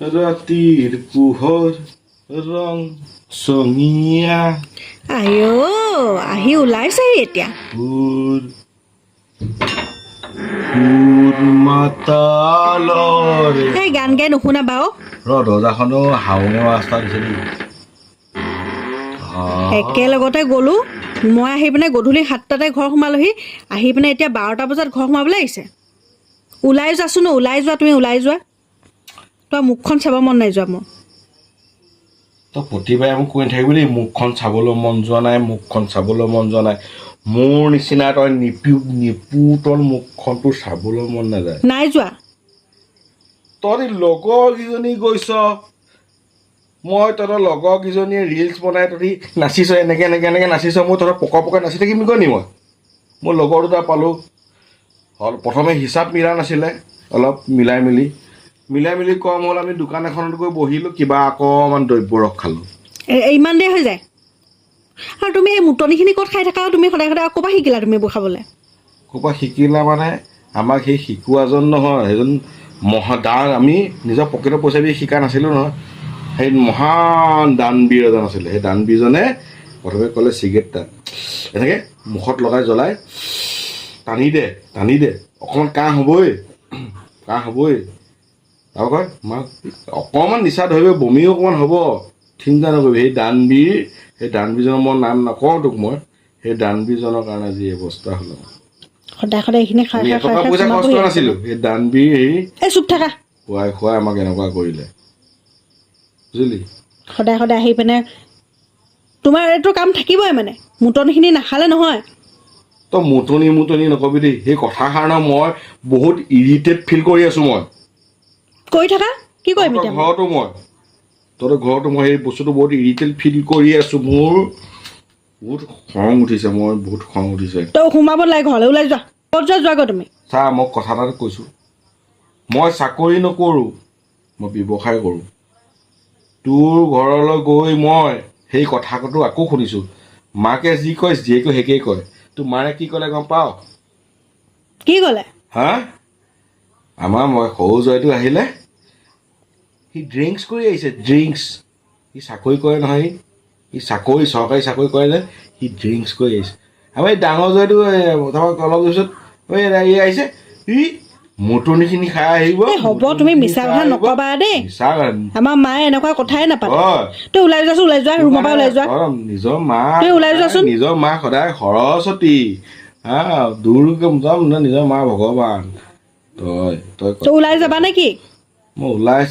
ৰাতিৰ পোহৰ ৰং চঙীয়া আহি ওলাইছেহি এতিয়া সুৰ সুৰ মাতালৰে এই গান গাই নুশুনা বাৰু দৰ্জাখনো হাউঙৰ ৰাস্তা দিছে নেকি একেলগতে গ'লো মই আহি পিনে গধূলি 7টাতে ঘৰ সোমালোহি আহি পিনে এতিয়া 12টা বজাত ঘৰ সোমাবলৈ আহিছে ওলাই যোৱাচোন ওলাই যোৱা তুমি ওলাই যোৱা তই মুখখন চাব মন নাই যোৱা মোৰ তই প্ৰতিবাৰে মোক কৈ থাকিবি দেই মুখখন চাবলৈ মন যোৱা নাই মুখখন চাবলৈ মন যোৱা নাই মোৰ নিচিনা তই নিপুতল মুখখনটো চাবলৈ মন নাযায় নাই যোৱা তই লগৰ কেইজনী গৈছ মই তহঁতৰ লগৰ কেইজনীয়ে ৰিলচ বনাই তহঁতি নাচিছ এনেকৈ নাচিছ মই তহঁতৰ পকাই নাচি থাকিম গৈ নি মই মোৰ লগৰ দুটা পালোঁ প্ৰথমে হিচাপ মিলা নাছিলে অলপ মিলাই মিলি কম হ'ল আমি দোকান এখনত গৈ বহিলোঁ কিবা অকণমান দ্ৰব্য ৰস খালোঁ ইমান দেৰি হৈ যায় আৰু তুমি এই মুটনিখিনি ক'ত খাই থাকা তুমি সদায় ক'ৰ পৰা শিকিলা তুমি এইবোৰ খাবলৈ ক'ৰ পৰা শিকিলা মানে আমাক সেই শিকোৱাজন নহয় সেইজন মহাদান আমি নিজৰ পকেটৰ পইচা দি শিকা নাছিলোঁ নহয় সেই মহান দানবীৰ এজন আছিলে সেই দানবীৰজনে প্ৰথমে ক'লে চিগাৰেট এনেকৈ মুখত লগাই জ্বলাই টানি দে অকণমান কাহ হ'বই তাৰপৰা কয় মাক অকণমান নিচা ধৰিব বমিও অকণমান হ'ব চিন্তা নকৰিবি সেই দানবীৰজনৰ মই নাম নকওঁ তোক মই সেই দানবীৰজনৰ কাৰণে যি অৱস্থা হ'ল সদায় এইখিনি খাই এটকা পইচা কষ্ট নাছিলোঁ সেই দানবীৰ এই চুপ থাকা খুৱাই আমাক এনেকুৱা কৰিলে বুজিলি সদায় আহি পিনে তোমাৰ এইটো কাম থাকিবই মানে মুটনিখিনি নাখালে নহয় তই মুটনি নকবি দেই সেই কথাষাৰ ন মই বহুত ইৰিটেট ফিল কৰি আছোঁ মই কৈ থাকা কি কৰিম এতিয়া তহঁতৰ ঘৰতো মই সেই বস্তুটো বহুত ইৰিটেট ফিল কৰি আছোঁ মোৰ বহুত খং উঠিছে তই সোমাব লাগে ঘৰলৈ ওলাই যোৱা ক'ত যোৱাগৈ তুমি চা মই কথা এটা কৈছোঁ মই চাকৰি নকৰোঁ মই ব্যৱসায় কৰোঁ তোৰ ঘৰলৈ গৈ মই সেই কথাটো আকৌ শুনিছোঁ মাকে যি কয় জীয়েকে সেইকেই কয় তোৰ মায়ে কি ক'লে গম পাৱ কি ক'লে হা আমাৰ মই সৰু জয়টো আহিলে সি ড্ৰিংকছ কৰি আহিছে সি চাকৰি কৰে নহয় সি চৰকাৰী চাকৰি কৰে যে সি ড্ৰিংকছ কৰি আহিছে আমাৰ এই ডাঙৰ জয়টো অলপ পিছত আহিছে সি মুটনিখিনি খাই আহিব হ'ব তুমি মিছা কথা নকবা দেই আমাৰ মায়ে এনেকুৱা কথাই নাপাতে তই ওলাই যোৱা ৰুমৰ পৰা ওলাই যোৱা নিজৰ মা সদায় সৰস্বতী হা দুৰ্গম যাম নিজৰ মা ভগৱান তই ওলাই যাবা নে কি মই ওলাই